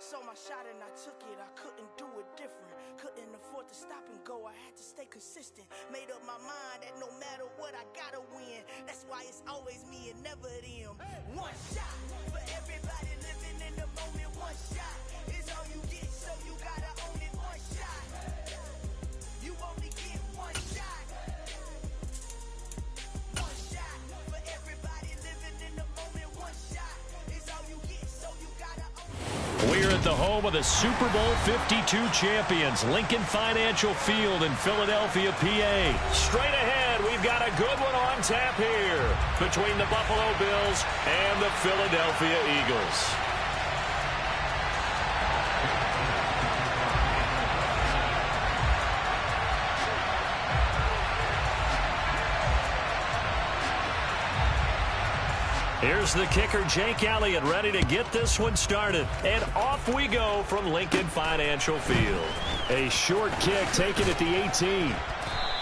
saw my shot and I took it. I couldn't do it different. Couldn't afford to stop and go. I had to stay consistent. Made up my mind that no matter what, I gotta win. That's why it's always me and never them. One shot for everybody living in the moment. One shot is all you get, so you gotta own it. One shot. You only get one shot. One shot for everybody living in the moment. One shot is all you get, so you gotta own it. We're at the home of the Super Bowl 52 champions, Lincoln Financial Field in Philadelphia, PA. Straight ahead, we've got a good one on tap here between the Buffalo Bills and the Philadelphia Eagles. Here's the kicker, Jake Elliott, ready to get this one started. And off we go from Lincoln Financial Field. A short kick taken at the 18.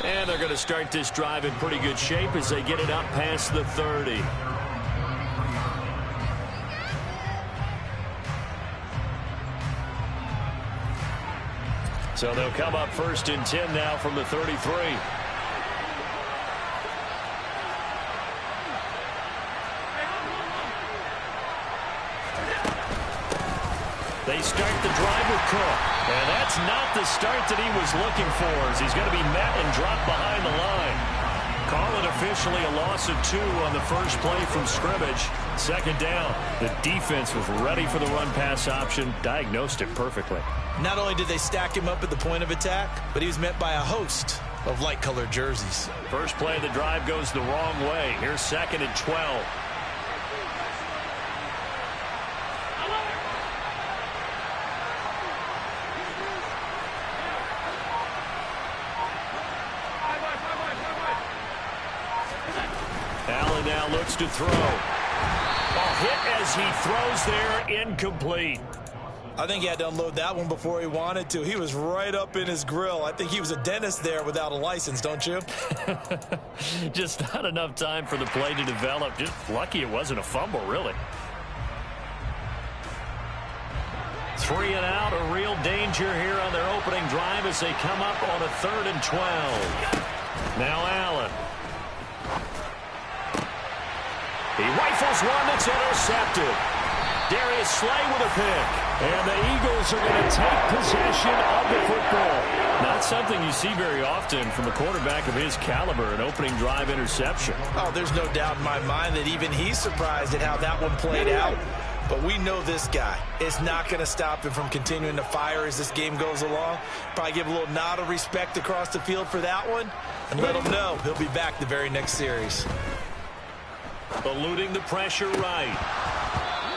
And they're going to start this drive in pretty good shape as they get it up past the 30. So they'll come up 1st and 10 now from the 33. They start the drive with Cook. And that's not the start that he was looking for, as he's going to be met and dropped behind the line. Call it officially a loss of 2 on the first play from scrimmage. 2nd down. The defense was ready for the run-pass option, diagnosed it perfectly. Not only did they stack him up at the point of attack, but he was met by a host of light-colored jerseys. First play of the drive goes the wrong way. Here's 2nd and 12. Allen now looks to throw. Ball hit as he throws there, incomplete. I think he had to unload that one before he wanted to. He was right up in his grill. I think he was a dentist there without a license, don't you? Just not enough time for the play to develop. Just lucky it wasn't a fumble, really. 3 and out, a real danger here on their opening drive as they come up on a 3rd and 12. Now Allen. He rifles one that's intercepted. Darius Slay with a pick. And the Eagles are going to take possession of the football. Not something you see very often from a quarterback of his caliber, an opening drive interception. Oh, there's no doubt in my mind that even he's surprised at how that one played out. But we know this guy is not going to stop him from continuing to fire as this game goes along. Probably give a little nod of respect across the field for that one and let him know he'll be back the very next series. Eluding the pressure right.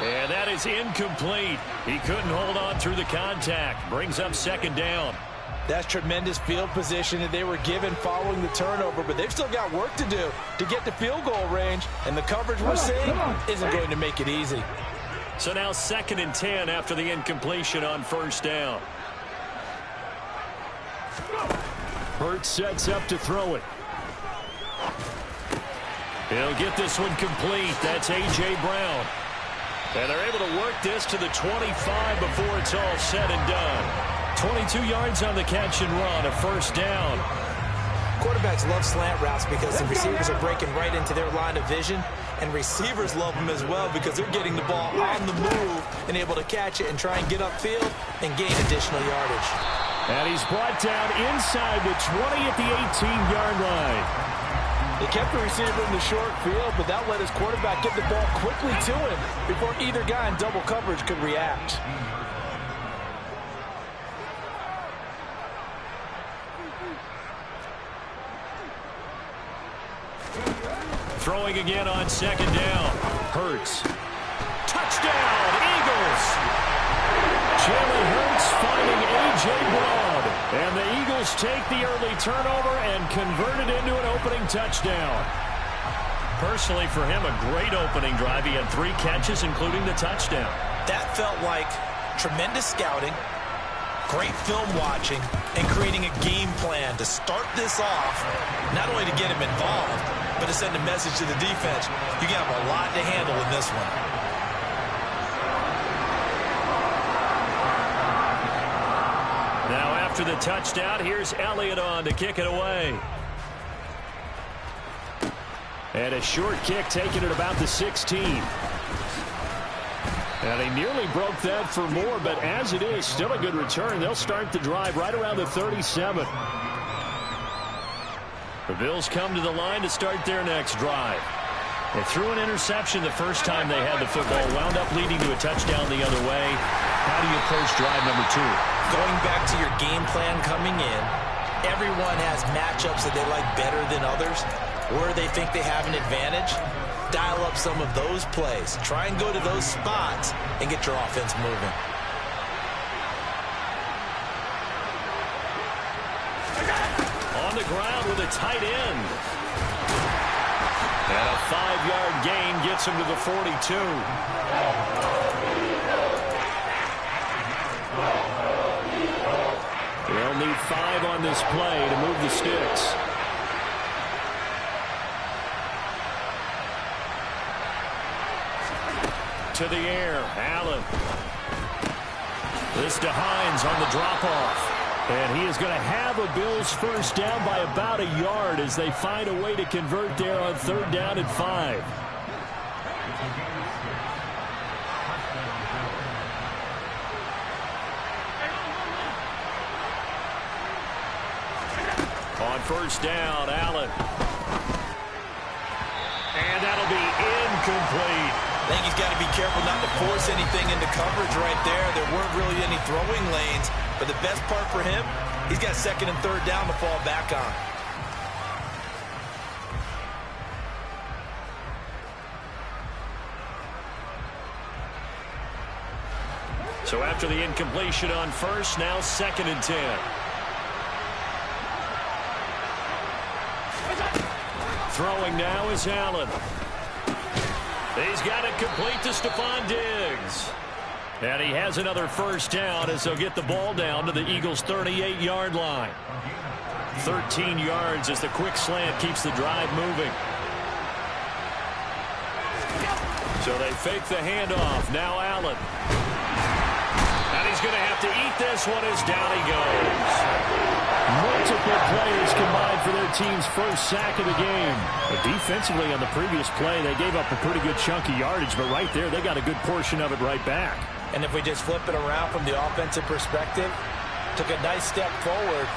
And that is incomplete. He couldn't hold on through the contact. Brings up 2nd down. That's tremendous field position that they were given following the turnover, but they've still got work to do to get to field goal range, and the coverage we're seeing isn't going to make it easy. So now 2nd and 10 after the incompletion on 1st down. Hurts sets up to throw it. He'll get this one complete. That's A.J. Brown. And they're able to work this to the 25 before it's all said and done. 22 yards on the catch and run, a 1st down. Quarterbacks love slant routes because the receivers are breaking right into their line of vision, and receivers love them as well because they're getting the ball on the move and able to catch it and try and get upfield and gain additional yardage. And he's brought down inside the 20 at the 18-yard line. They kept the receiver in the short field, but that let his quarterback get the ball quickly to him before either guy in double coverage could react. Throwing again on 2nd down. Hurts. Touchdown, Eagles! Jalen Hurts finding A.J. Brown. And the Eagles take the early turnover and convert it into an opening touchdown. Personally, for him, a great opening drive. He had 3 catches, including the touchdown. That felt like tremendous scouting, great film watching, and creating a game plan to start this off, not only to get him involved, but to send a message to the defense. You got a lot to handle in this one. after the touchdown. Here's Elliott on to kick it away. And a short kick taken at about the 16. And he nearly broke that for more, but as it is, still a good return. They'll start the drive right around the 37. The Bills come to the line to start their next drive. They threw an interception the first time they had the football, wound up leading to a touchdown the other way. How do you approach drive number 2? Going back to your game plan coming in, everyone has matchups that they like better than others, where they think they have an advantage. Dial up some of those plays. Try and go to those spots and get your offense moving. On the ground with a tight end. And a 5-yard gain gets him to the 42. They'll need 5 on this play to move the sticks. To the air, Allen. This to Hines on the drop-off. And he is going to have a Bills first down by about a yard as they find a way to convert there on 3rd down and 5. On 1st down, Allen. And that'll be incomplete. I think he's got to be careful not to force anything into coverage right there. There weren't really any throwing lanes, but the best part for him, he's got 2nd and 3rd down to fall back on. So after the incompletion on 1st, now 2nd and 10. Throwing now is Allen. He's got it complete to Stephon Diggs. And he has another 1st down as they'll get the ball down to the Eagles' 38-yard line. 13 yards as the quick slant keeps the drive moving. So they fake the handoff. Now Allen. And he's going to have to eat this one as down he goes. Multiple players combined for their team's first sack of the game. But defensively on the previous play, they gave up a pretty good chunk of yardage, but right there, they got a good portion of it right back. And if we just flip it around from the offensive perspective, took a nice step forward,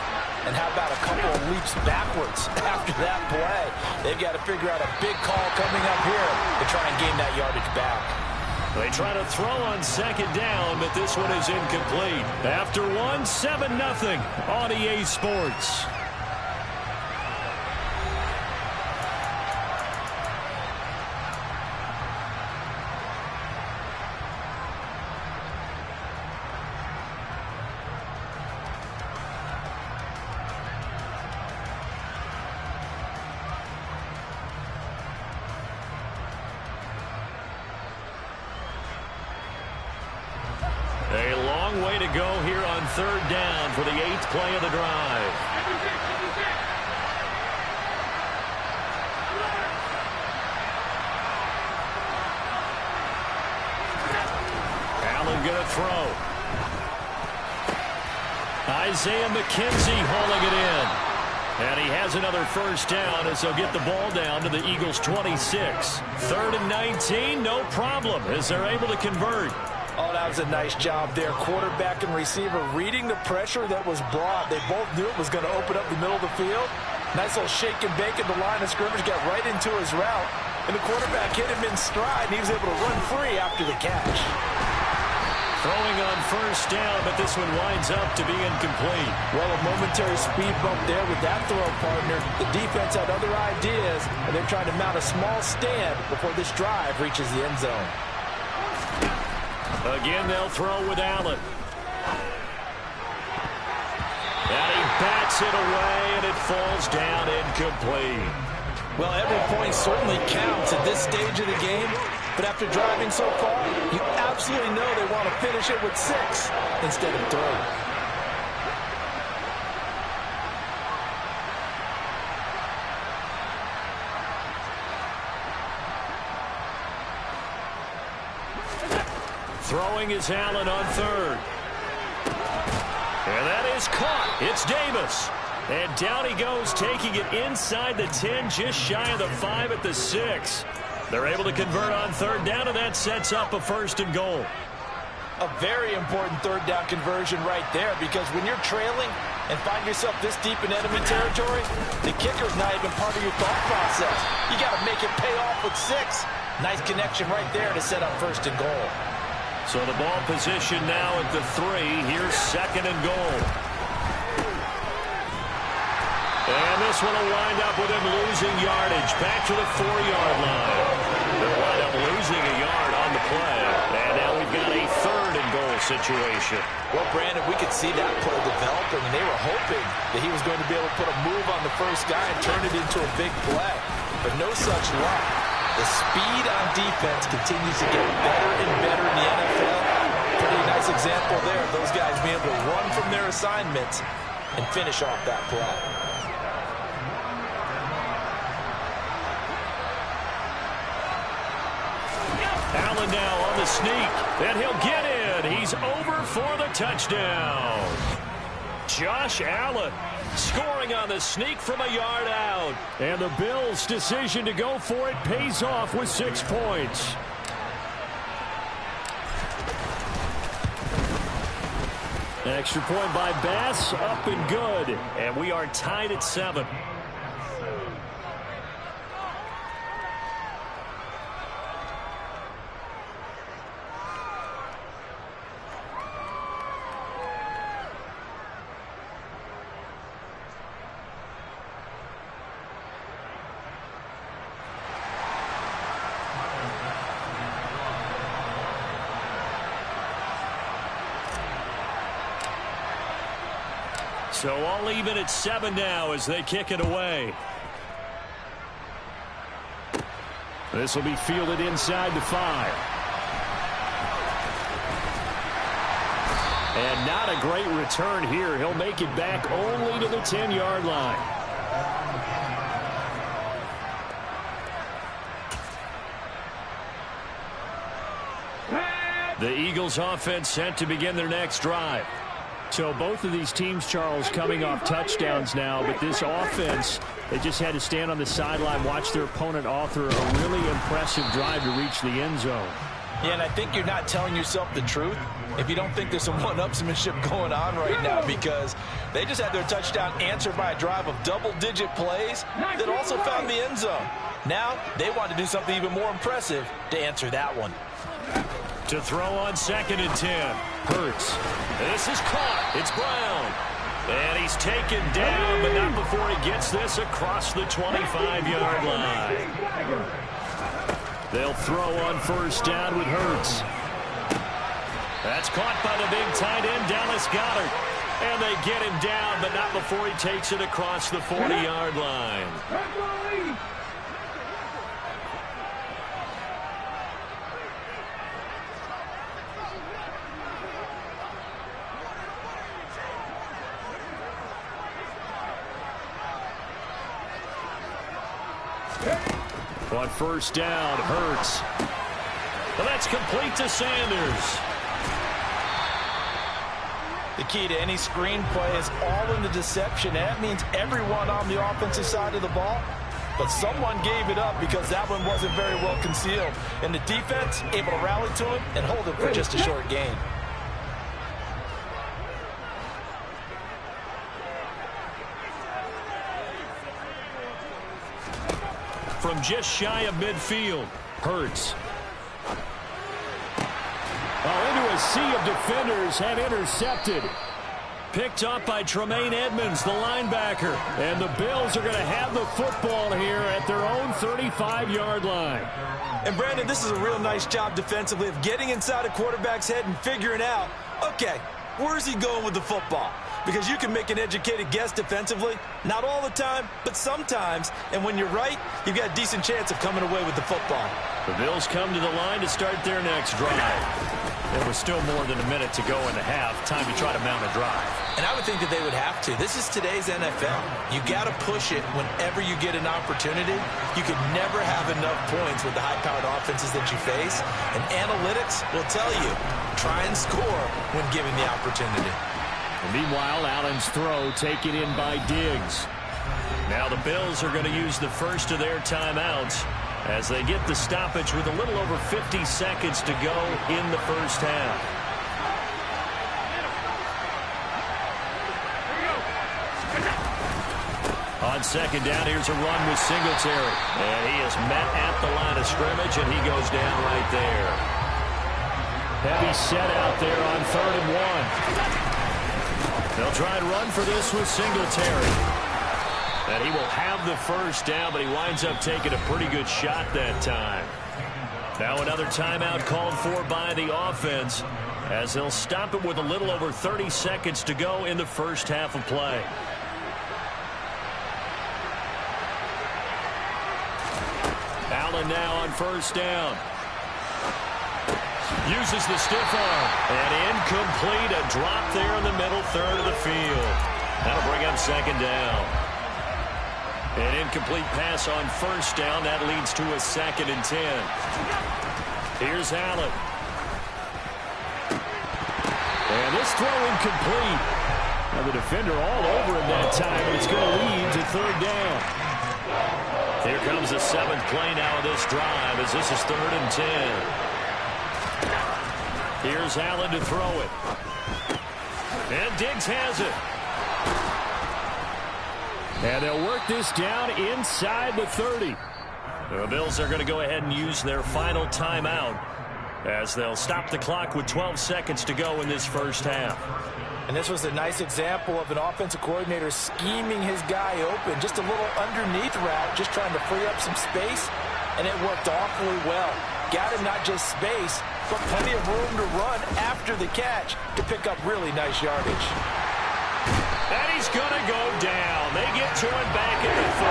and how about a couple of leaps backwards after that play? They've got to figure out a big call coming up here to try and gain that yardage back. They try to throw on 2nd down, but this one is incomplete. After 7-0 on EA Sports. A long way to go here on 3rd down for the 8th play of the drive. Allen going to throw. Isaiah McKenzie hauling it in. And he has another 1st down as they'll get the ball down to the Eagles' 26. 3rd and 19, no problem as they're able to convert. Oh, that was a nice job there. Quarterback and receiver reading the pressure that was brought. They both knew it was going to open up the middle of the field. Nice little shake and bake at the line of scrimmage, got right into his route. And the quarterback hit him in stride, and he was able to run free after the catch. Throwing on 1st down, but this one winds up to be incomplete. Well, a momentary speed bump there with that throw, partner. The defense had other ideas, and they're trying to mount a small stand before this drive reaches the end zone. Again, they'll throw with Allen. And he bats it away, and it falls down incomplete. Well, every point certainly counts at this stage of the game, but after driving so far, you absolutely know they want to finish it with 6 instead of 3. Throwing is Allen on 3rd. And that is caught. It's Davis. And down he goes, taking it inside the 10, just shy of the 5 at the 6. They're able to convert on third down, and that sets up a 1st and goal. A very important third down conversion right there, because when you're trailing and find yourself this deep in enemy territory, the kicker's not even part of your thought process. You got to make it pay off with 6. Nice connection right there to set up 1st and goal. So the ball position now at the 3. Here's 2nd and goal. And this one will wind up with him losing yardage back to the 4-yard line. They'll wind up losing a yard on the play. And now we've got a 3rd and goal situation. Well, Brandon, we could see that play developing, and they were hoping that he was going to be able to put a move on the first guy and turn it into a big play. But no such luck. The speed on defense continues to get better and better in the NFL. Pretty nice example there of those guys being able to run from their assignments and finish off that play. Allen now on the sneak, and he'll get in. He's over for the touchdown. Josh Allen scoring on the sneak from a yard out. And the Bills' decision to go for it pays off with 6 points. Extra point by Bass, up and good. And we are tied at 7. So all even at 7 now as they kick it away. This will be fielded inside the 5. And not a great return here. He'll make it back only to the 10-yard line. The Eagles offense set to begin their next drive. So both of these teams, Charles, coming off touchdowns now, but this offense, they just had to stand on the sideline, watch their opponent author a really impressive drive to reach the end zone. Yeah, and I think you're not telling yourself the truth if you don't think there's some one-upsmanship going on right now, because they just had their touchdown answered by a drive of double-digit plays that also found the end zone. Now they want to do something even more impressive to answer that one. To throw on 2nd and 10. Hurts. This is caught. It's Brown. And he's taken down, but not before he gets this across the 25-yard line. They'll throw on 1st down with Hurts. That's caught by the big tight end, Dallas Goedert. And they get him down, but not before he takes it across the 40-yard line. On 1st down, Hurts. Well, that's complete to Sanders. The key to any screen play is all in the deception. That means everyone on the offensive side of the ball, but someone gave it up because that one wasn't very well concealed. And the defense able to rally to him and hold him for just a short gain. From just shy of midfield, Hurts. Into a sea of defenders and intercepted. Picked up by Tremaine Edmonds, the linebacker. And the Bills are going to have the football here at their own 35-yard line. And, Brandon, this is a real nice job defensively of getting inside a quarterback's head and figuring out, okay, where's he going with the football? Because you can make an educated guess defensively. Not all the time, but sometimes. And when you're right, you've got a decent chance of coming away with the football. The Bills come to the line to start their next drive. There was still more than a minute to go in the half. Time to try to mount a drive. And I would think that they would have to. This is today's NFL. You got to push it whenever you get an opportunity. You could never have enough points with the high-powered offenses that you face. And analytics will tell you, try and score when given the opportunity. And meanwhile, Allen's throw taken in by Diggs. Now the Bills are going to use the first of their timeouts as they get the stoppage with a little over 50 seconds to go in the first half. On second down, here's a run with Singletary. And he is met at the line of scrimmage, and he goes down right there. Heavy set out there on 3rd and 1. They'll try and run for this with Singletary. And he will have the first down, but he winds up taking a pretty good shot that time. Now another timeout called for by the offense as they'll stop it with a little over 30 seconds to go in the first half of play. Allen now on first down. Uses the stiff arm. And incomplete. A drop there in the middle third of the field. That'll bring up second down. An incomplete pass on first down. That leads to a 2nd and 10. Here's Allen. And this throw incomplete. Now the defender all over him that time, and it's going to lead to 3rd down. Here comes the 7th play now of this drive as this is 3rd and 10. Here's Allen to throw it. And Diggs has it. And they'll work this down inside the 30. The Bills are going to go ahead and use their final timeout as they'll stop the clock with 12 seconds to go in this first half. And this was a nice example of an offensive coordinator scheming his guy open. Just a little underneath route, just trying to free up some space, and it worked awfully well. Got him not just space, but plenty of room to run after the catch to pick up really nice yardage. And he's going to go down. They get to him back at the 40.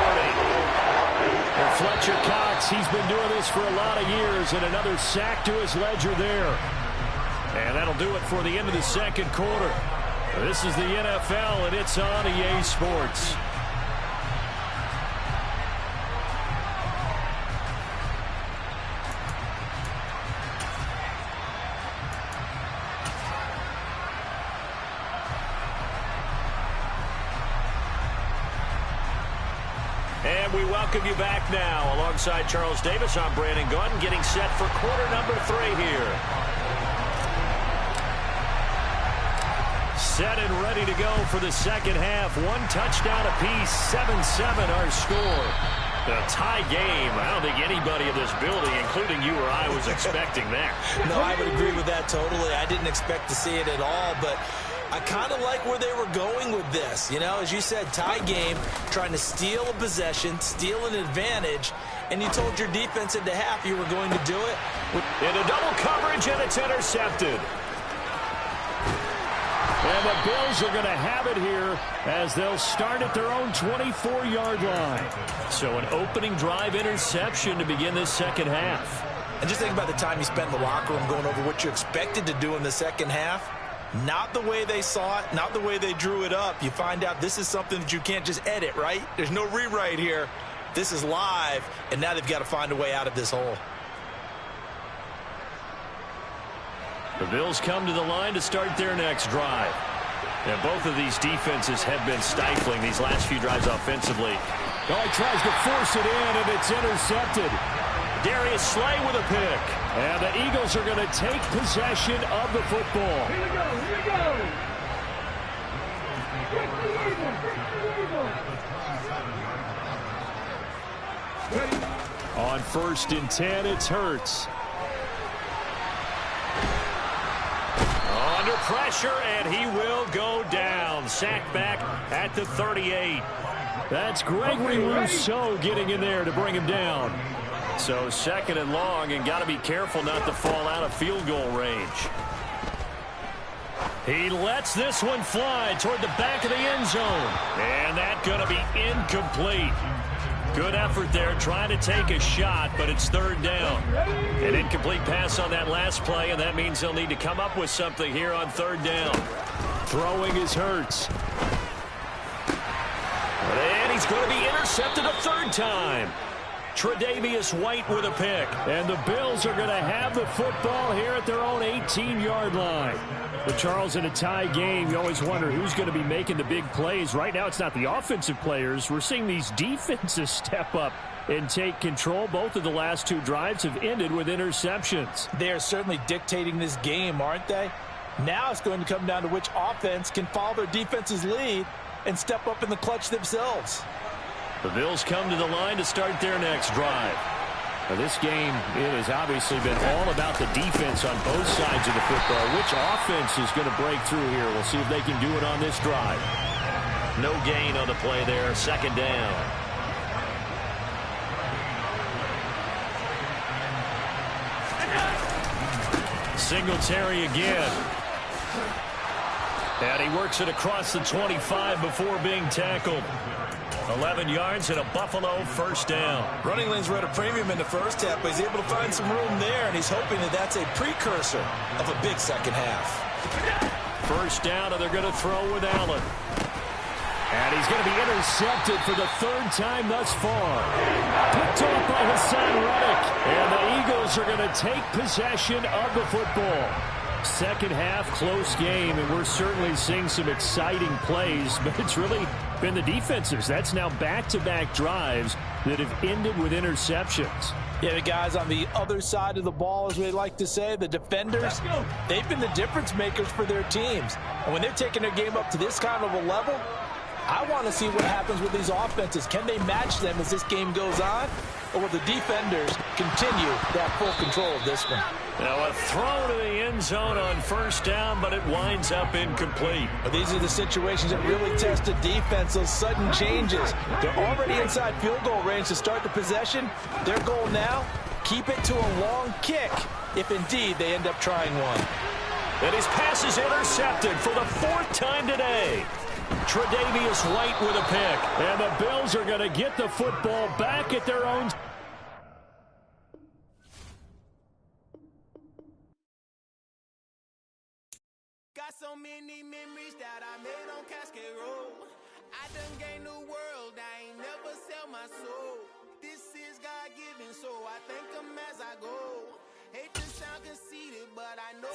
And Fletcher Cox, he's been doing this for a lot of years, and another sack to his ledger there. And that'll do it for the end of the second quarter. This is the NFL, and it's on EA Sports. And we welcome you back now. Alongside Charles Davis, I'm Brandon Gaudin, getting set for quarter number 3 here. Set and ready to go for the second half. 1 touchdown apiece, 7-7 our score. A tie game. I don't think anybody in this building, including you or I, was expecting that. No, I would agree with that totally. I didn't expect to see it at all, but I kind of like where they were going with this. You know, as you said, tie game, trying to steal a possession, steal an advantage, and you told your defense at the half you were going to do it. In a double coverage, and it's intercepted. And the Bills are going to have it here as they'll start at their own 24-yard line. So an opening drive interception to begin this second half. And just think about the time you spent in the locker room going over what you expected to do in the second half. Not the way they saw it, not the way they drew it up. You find out this is something that you can't just edit, right? There's no rewrite here. This is live, and now they've got to find a way out of this hole. The Bills come to the line to start their next drive. And both of these defenses have been stifling these last few drives offensively. Oh, he tries to force it in, and it's intercepted. Darius Slay with a pick. And the Eagles are going to take possession of the football. Here we go, here we go. On 1st and 10, it's Hurts. Under pressure, and he will go down. Sacked back at the 38. That's Gregory Rousseau getting in there to bring him down. So 2nd and long, and got to be careful not to fall out of field goal range. He lets this one fly toward the back of the end zone. And that's going to be incomplete. Good effort there, trying to take a shot, but it's 3rd down. An incomplete pass on that last play, and that means they'll need to come up with something here on 3rd down. Throwing is Hurts. And he's going to be intercepted a 3rd time. Tre'Davious White with a pick. And the Bills are going to have the football here at their own 18-yard line. But Charles, in a tie game, you always wonder who's going to be making the big plays. Right now, it's not the offensive players. We're seeing these defenses step up and take control. Both of the last two drives have ended with interceptions. They are certainly dictating this game, aren't they? Now it's going to come down to which offense can follow their defense's lead and step up in the clutch themselves. The Bills come to the line to start their next drive. Now this game, it has obviously been all about the defense on both sides of the football. Which offense is going to break through here? We'll see if they can do it on this drive. No gain on the play there. Second down. Singletary again. And he works it across the 25 before being tackled. 11 yards and a Buffalo first down. Running lanes were at a premium in the first half, but he's able to find some room there, and he's hoping that that's a precursor of a big second half. First down, and they're going to throw with Allen. And he's going to be intercepted for the third time thus far. Picked off by Hassan Reddick. And the Eagles are going to take possession of the football. Second half, close game, and we're certainly seeing some exciting plays, but it's really been the defenses. That's now back-to-back drives that have ended with interceptions. Yeah, the guys on the other side of the ball, as we like to say, the defenders, they've been the difference makers for their teams. And when they're taking their game up to this kind of a level, I want to see what happens with these offenses. Can they match them as this game goes on? Or will the defenders continue to have full control of this one? Now a throw to the end zone on first down, but it winds up incomplete. But these are the situations that really test a defense, those sudden changes. They're already inside field goal range to start the possession. Their goal now, keep it to a long kick, if indeed they end up trying one. And his pass is intercepted for the fourth time today. Tre'Davious White with a pick. And the Bills are going to get the football back at their own. Got so many memories that I made on Cascade Road. I done gained the world, I ain't never sell my soul. This is God-given, so I thank him as I go. Hate to sound conceited, but I know.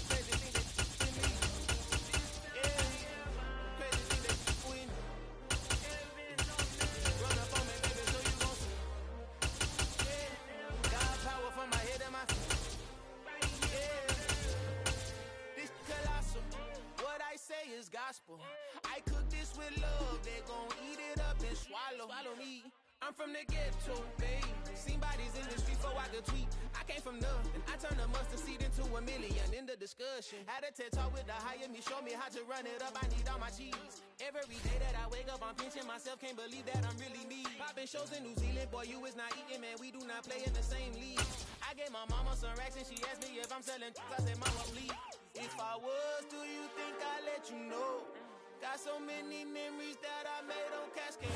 Crazy thing they to me. Crazy thing they win. Run up on me, baby, so you gon' see. God power from my head and my feet. This colossal, what I say is gospel. I cook this with love, they gon' eat it up and swallow me. I'm from the ghetto, babe. Seen bodies in the street before I could tweet. I came from nothing. I turned a mustard seed into a million in the discussion. Had a TED talk with the higher me, show me how to run it up. I need all my cheese. Every day that I wake up, I'm pinching myself. Can't believe that I'm really me. Popping shows in New Zealand, boy, you is not eating, man. We do not play in the same league. I gave my mama some racks and she asked me if I'm selling. I said, mama, please. If I was, do you think I'd let you know? Got so many memories that I made on Cascade.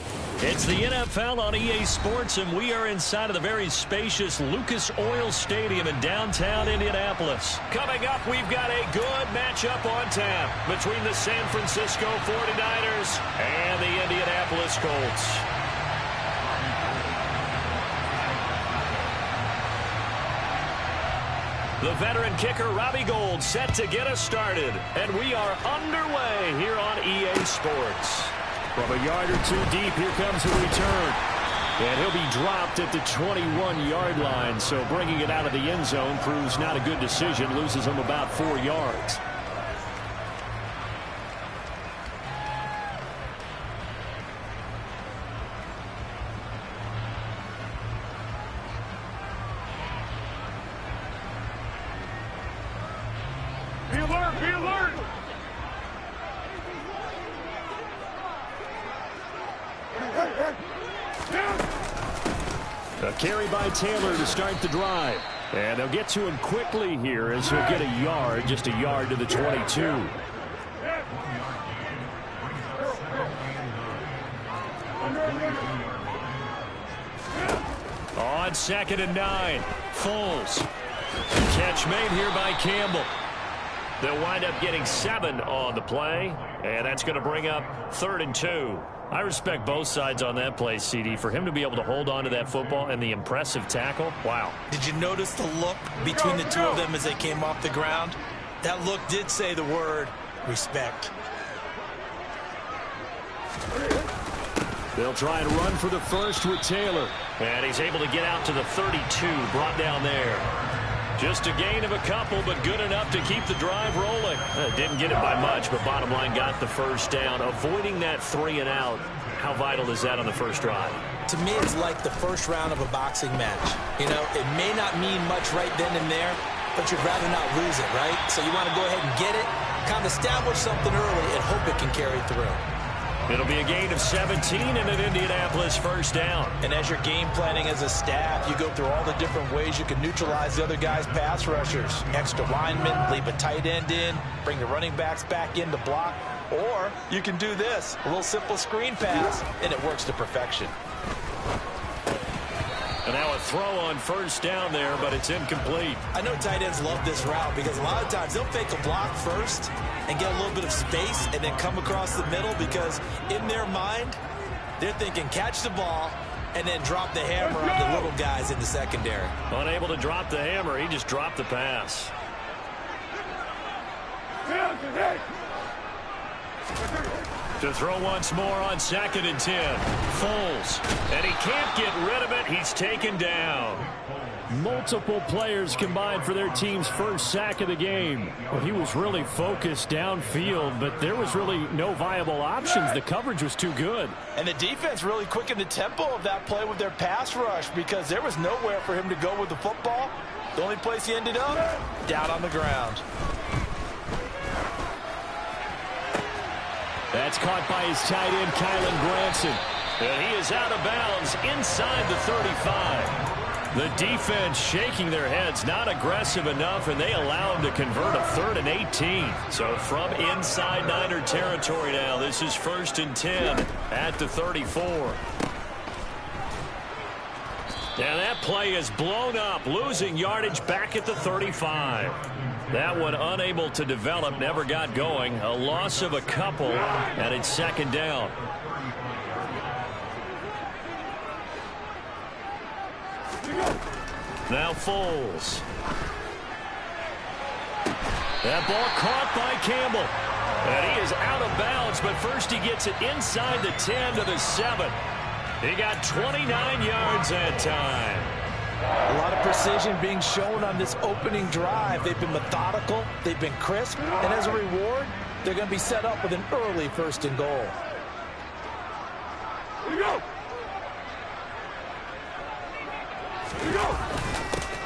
It's the NFL on EA Sports, and we are inside of the very spacious Lucas Oil Stadium in downtown Indianapolis. Coming up, we've got a good matchup on tap between the San Francisco 49ers and the Indianapolis Colts. The veteran kicker, Robbie Gould, set to get us started. And we are underway here on EA Sports. From a yard or two deep, here comes a return. And he'll be dropped at the 21-yard line. So bringing it out of the end zone proves not a good decision. Loses him about 4 yards. Be alert! A carry by Taylor to start the drive. And they'll get to him quickly here as he'll get a yard, just a yard to the 22. On 2nd and 9, Foles. Catch made here by Campbell. They'll wind up getting 7 on the play, and that's going to bring up 3rd and 2. I respect both sides on that play, CD. For him to be able to hold on to that football and the impressive tackle, wow. Did you notice the look between the two of them as they came off the ground? That look did say the word respect. They'll try and run for the first with Taylor. And he's able to get out to the 32, brought down there. Just a gain of a couple, but good enough to keep the drive rolling. Didn't get it by much, but bottom line got the first down. Avoiding that 3 and out, how vital is that on the first drive? To me, it's like the first round of a boxing match. You know, it may not mean much right then and there, but you'd rather not lose it, right? So you want to go ahead and get it, kind of establish something early, and hope it can carry through. It'll be a gain of 17 and an Indianapolis first down. And as you're game planning as a staff, you go through all the different ways you can neutralize the other guy's pass rushers. Extra linemen, leave a tight end in, bring the running backs back in to block. Or you can do this, a little simple screen pass, and it works to perfection. And now a throw on first down there, but it's incomplete. I know tight ends love this route because a lot of times they'll fake a block first and get a little bit of space and then come across the middle because in their mind, they're thinking catch the ball and then drop the hammer on the little guys in the secondary. Unable to drop the hammer, he just dropped the pass. To throw once more on 2nd and 10. Foles. And he can't get rid of it. He's taken down. Multiple players combined for their team's first sack of the game. Well, he was really focused downfield, but there was really no viable options. The coverage was too good. And the defense really quickened the tempo of that play with their pass rush because there was nowhere for him to go with the football. The only place he ended up, down on the ground. That's caught by his tight end, Kylan Granson. And he is out of bounds inside the 35. The defense shaking their heads, not aggressive enough, and they allow him to convert a 3rd and 18. So from inside Niner territory now, this is 1st and 10 at the 34. And that play is blown up, losing yardage back at the 35. That one unable to develop, never got going. A loss of a couple, and it's 2nd down. Now Foles. That ball caught by Campbell. And he is out of bounds, but first he gets it inside the 10 to the 7. He got 29 yards that time. A lot of precision being shown on this opening drive. They've been methodical, they've been crisp, and as a reward, they're going to be set up with an early 1st and goal. Here we go. Here we go.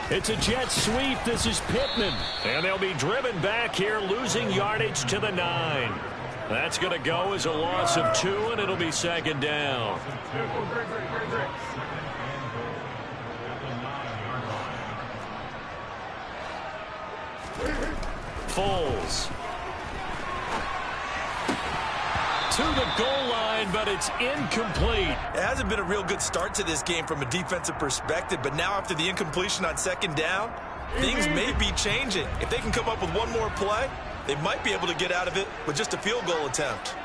It's a jet sweep. This is Pittman. And they'll be driven back here, losing yardage to the 9. That's going to go as a loss of 2, and it'll be 2nd down. Foles. To the goal line, but it's incomplete. It hasn't been a real good start to this game from a defensive perspective, but now after the incompletion on 2nd down, things may be changing. If they can come up with one more play, they might be able to get out of it with just a field goal attempt.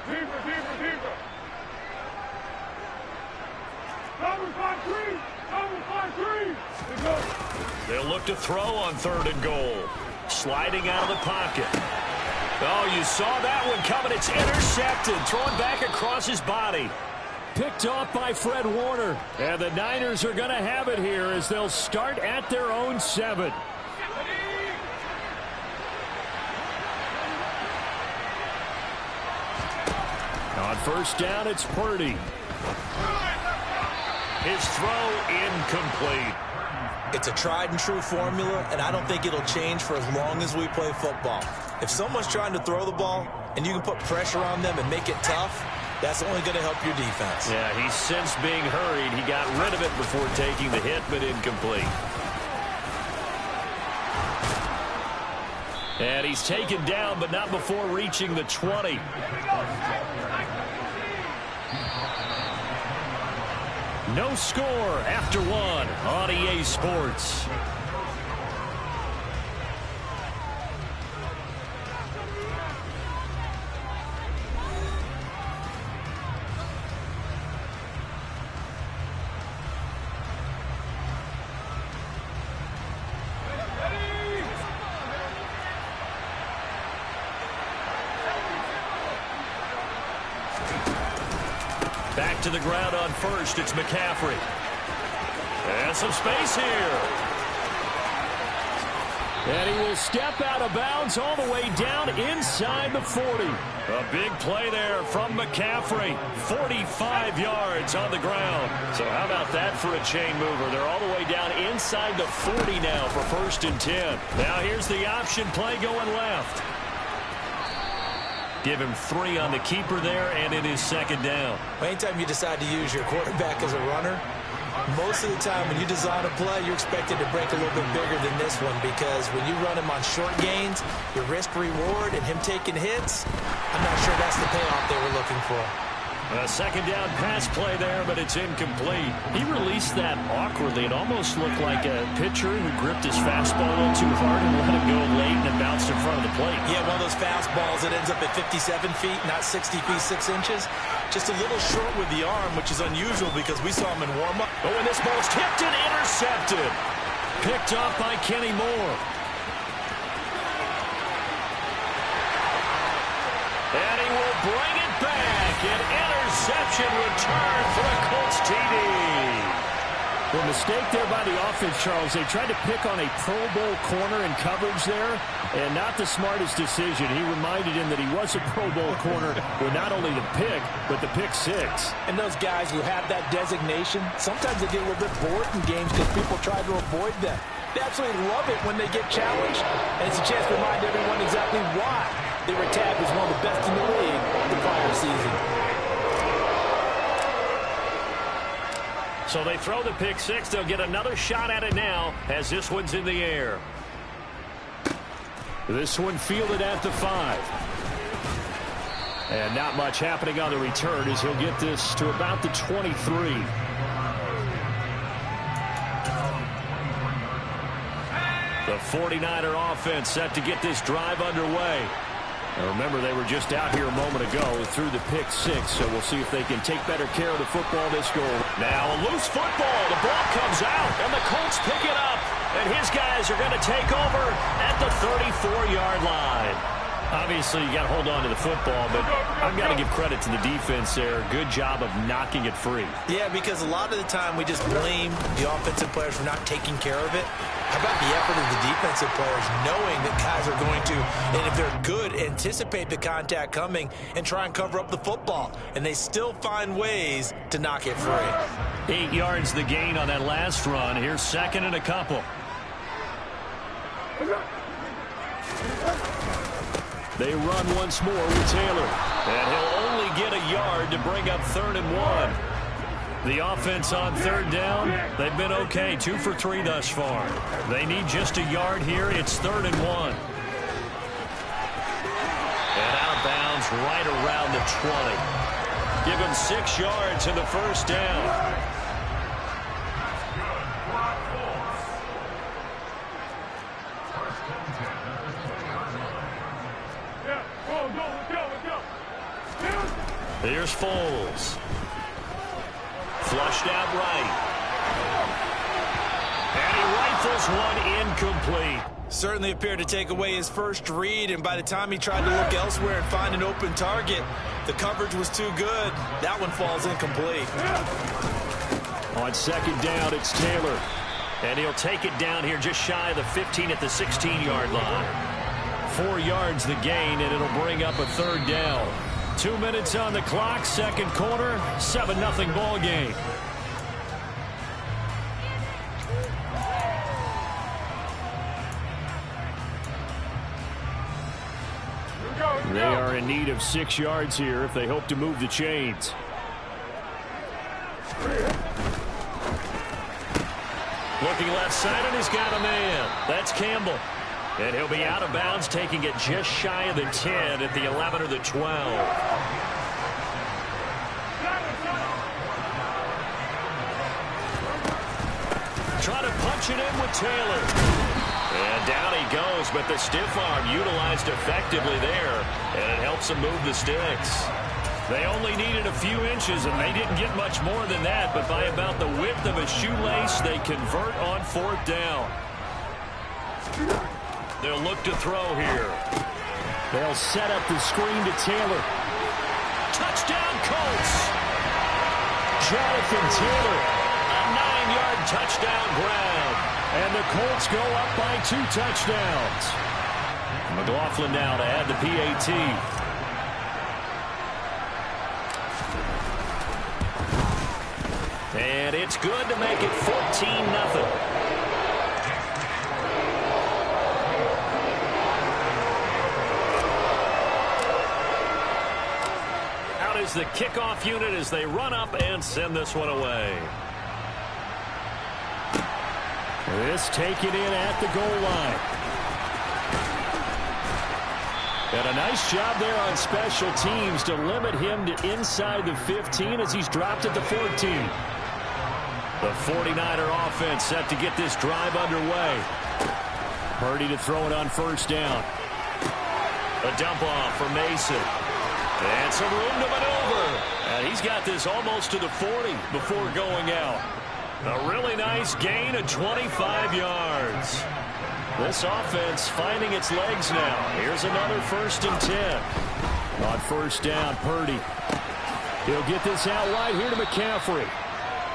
Deeper. Number 5-3. Let's go. They'll look to throw on 3rd and goal. Sliding out of the pocket. Oh, you saw that one coming. It's intercepted. Thrown back across his body. Picked off by Fred Warner. And the Niners are going to have it here as they'll start at their own 7. On 1st down, it's Purdy. His throw incomplete. It's a tried and true formula, and I don't think it'll change for as long as we play football. If someone's trying to throw the ball and you can put pressure on them and make it tough, that's only going to help your defense. Yeah, he's since being hurried. He got rid of it before taking the hit, but incomplete. And he's taken down, but not before reaching the 20. No score after 1 on EA Sports. to the ground on first. It's McCaffrey. And some space here. And he will step out of bounds all the way down inside the 40. A big play there from McCaffrey. 45 yards on the ground. So how about that for a chain mover? They're all the way down inside the 40 now for 1st and 10. Now here's the option play going left. Give him 3 on the keeper there, and it is 2nd down. Anytime you decide to use your quarterback as a runner, most of the time when you design a play, you're expected to break a little bit bigger than this one, because when you run him on short gains, your risk-reward and him taking hits, I'm not sure that's the payoff they were looking for. A 2nd down pass play there, but it's incomplete. He released that awkwardly. It almost looked like a pitcher who gripped his fastball a little too hard and let it go late and it bounced in front of the plate. Yeah, one of those fastballs that ends up at 57 feet, not 60 feet 6 inches. Just a little short with the arm, which is unusual because we saw him in warm-up. Oh, and this ball's tipped and intercepted. Picked off by Kenny Moore. And he will bring it back. An interception return for a Colts TD. The mistake there by the offense, Charles, they tried to pick on a Pro Bowl corner in coverage there, and not the smartest decision. He reminded him that he was a Pro Bowl corner with not only the pick, but the pick 6. And those guys who have that designation, sometimes they get a little bit bored in games because people try to avoid them. They absolutely love it when they get challenged, and it's a chance to remind everyone exactly why they were tagged as one of the best in the league the prior season. So they throw the pick 6. They'll get another shot at it now as this one's in the air. This one fielded at the 5. And not much happening on the return as he'll get this to about the 23. The 49er offense set to get this drive underway. Now remember, they were just out here a moment ago through the pick 6, so we'll see if they can take better care of the football this goal. Now a loose football. The ball comes out, and the Colts pick it up. And his guys are going to take over at the 34-yard line. Obviously, you got to hold on to the football, but I've got to give credit to the defense there. Good job of knocking it free. Yeah, because a lot of the time we just blame the offensive players for not taking care of it. How about the effort of the defensive players knowing that guys are going to, and if they're good, anticipate the contact coming and try and cover up the football. And they still find ways to knock it free. 8 yards the gain on that last run. Here's 2nd and a couple. They run once more with Taylor. And he'll only get a yard to bring up 3rd and 1. The offense on 3rd down, they've been okay. 2 for 3 thus far. They need just a yard here. It's 3rd and 1. And out of bounds right around the 20. Give him 6 yards in the 1st down. Here's Foles. Flushed out right. And he rifles one incomplete. Certainly appeared to take away his first read, and by the time he tried to look elsewhere and find an open target, the coverage was too good. That one falls incomplete. On 2nd down, it's Taylor. And he'll take it down here just shy of the 15 at the 16-yard line. 4 yards the gain, and it'll bring up a 3rd down. 2 minutes on the clock, 2nd quarter, 7-0 ball game. They are in need of 6 yards here if they hope to move the chains. Looking left side, and he's got a man. That's Campbell. And he'll be out of bounds, taking it just shy of the 10 at the 11 or the 12. Trying to punch it in with Taylor. And down he goes, but the stiff arm utilized effectively there, and it helps him move the sticks. They only needed a few inches, and they didn't get much more than that, but by about the width of a shoelace, they convert on 4th down. They'll look to throw here. They'll set up the screen to Taylor. Touchdown, Colts! Jonathan Taylor. A 9-yard touchdown grab. And the Colts go up by 2 touchdowns. McLaughlin now to add the PAT. And it's good to make it 14-0. Out is the kickoff unit as they run up and send this one away. This taken in at the goal line. And a nice job there on special teams to limit him to inside the 15 as he's dropped at the 14. The 49er offense set to get this drive underway. Purdy to throw it on first down. A dump off for Mason. And some room to maneuver. And he's got this almost to the 40 before going out. A really nice gain of 25 yards. This offense finding its legs now. Here's another 1st and 10. On first down, Purdy. He'll get this out wide here to McCaffrey.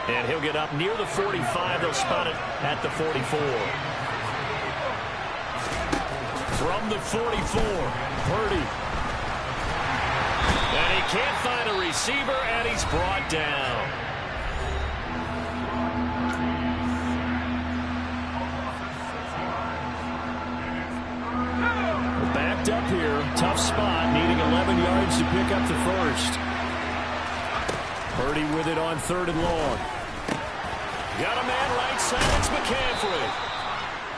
And he'll get up near the 45. They'll spot it at the 44. From the 44, Purdy. And he can't find a receiver, and he's brought down. Backed up here. Tough spot, needing 11 yards to pick up the first. Purdy with it on 3rd and long. Got a man right side. It's McCaffrey.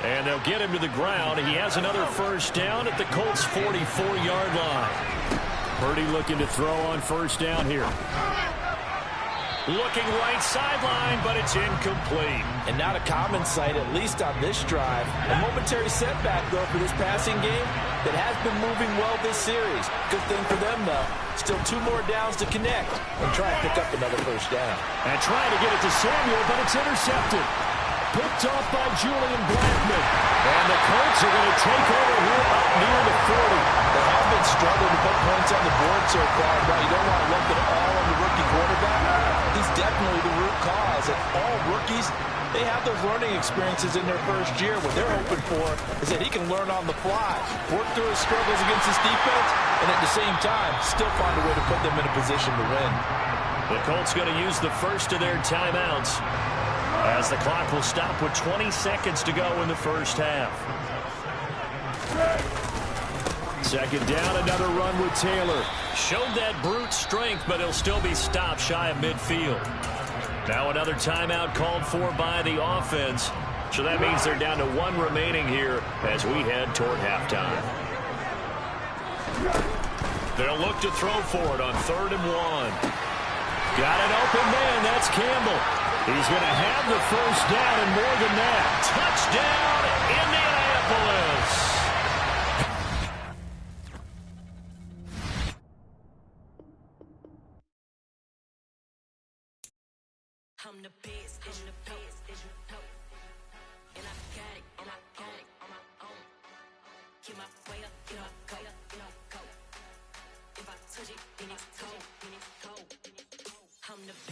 And they'll get him to the ground. He has another first down at the Colts' 44-yard line. Purdy looking to throw on first down here. Looking right sideline, but it's incomplete. And not a common sight, at least on this drive. A momentary setback, though, for this passing game that has been moving well this series. Good thing for them, though. Still 2 more downs to connect and try and pick up another first down. And trying to get it to Samuel, but it's intercepted. Picked off by Julian Blackman. And the Colts are going to take over here up near the 40. They have been struggling to put points on the board so far, but you don't want to lump it all on the rookie quarterback. He's definitely the root cause. And all rookies, they have those learning experiences in their first year. What they're hoping for is that he can learn on the fly, work through his struggles against this defense, and at the same time, still find a way to put them in a position to win. The Colts going to use the first of their timeouts as the clock will stop with 20 seconds to go in the first half. Second down, another run with Taylor. Showed that brute strength, but he'll still be stopped shy of midfield. Now another timeout called for by the offense. So that means they're down to 1 remaining here as we head toward halftime. They'll look to throw for it on 3rd and 1. Got an open man. That's Campbell. He's going to have the first down and more than that. Touchdown, Indianapolis. I'm the best, and I got it, on my own. Get my way up, go. If I touch it, then it's cold. I'm the best.